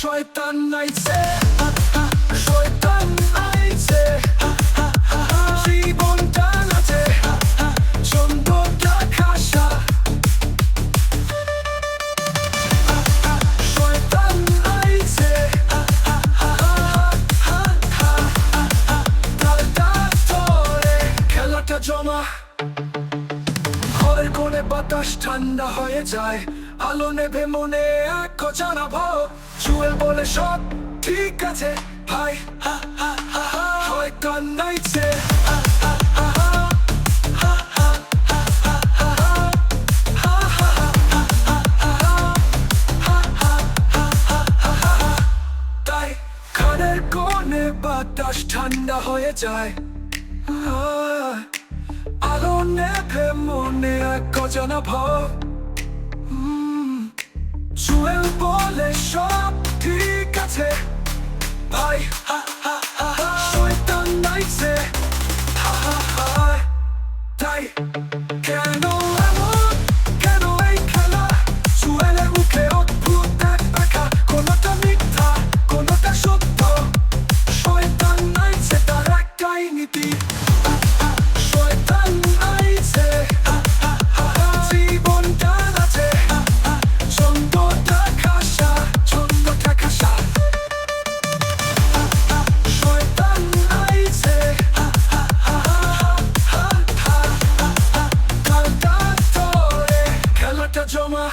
শয়তান নাইছে, শয়তান আইছে, জীবনটা নাচে, ছন্দটা খাসা। শয়তান আইছে, তালটা ধরে খেলাটা জমা। ঘরের কোণে বাতাস ঠান্ডা হয়ে যায়, আলো নেভে মনে এক অজানা ভাব। জুয়েল বলে সব ঠিক আছে ভাই, শয়তান নাইছে, তাই ঘরের কোণে বাতাস ঠান্ডা হয়ে যায়, আলো নেভে মনে এক অজানা ভাব। জুয়েল বলে সব ঠিক আছে ভাই, শয়তান নাইছে, তাই কেন এমন, কেন এই খেলা? জুয়েলের মুখে অদ্ভুত এক ব্যাখ্যা, কোনোটা মিথ্যা কোনোটা সত্য। শয়তান নাইছে তার একটাই নীতি, শয়তান নাইছে, জীবনটা নাচে, ছন্দটা খাসা, ছন্দটা খাসা। শয়তান নাইছে, তালটা ধরে খেলাটা জমা।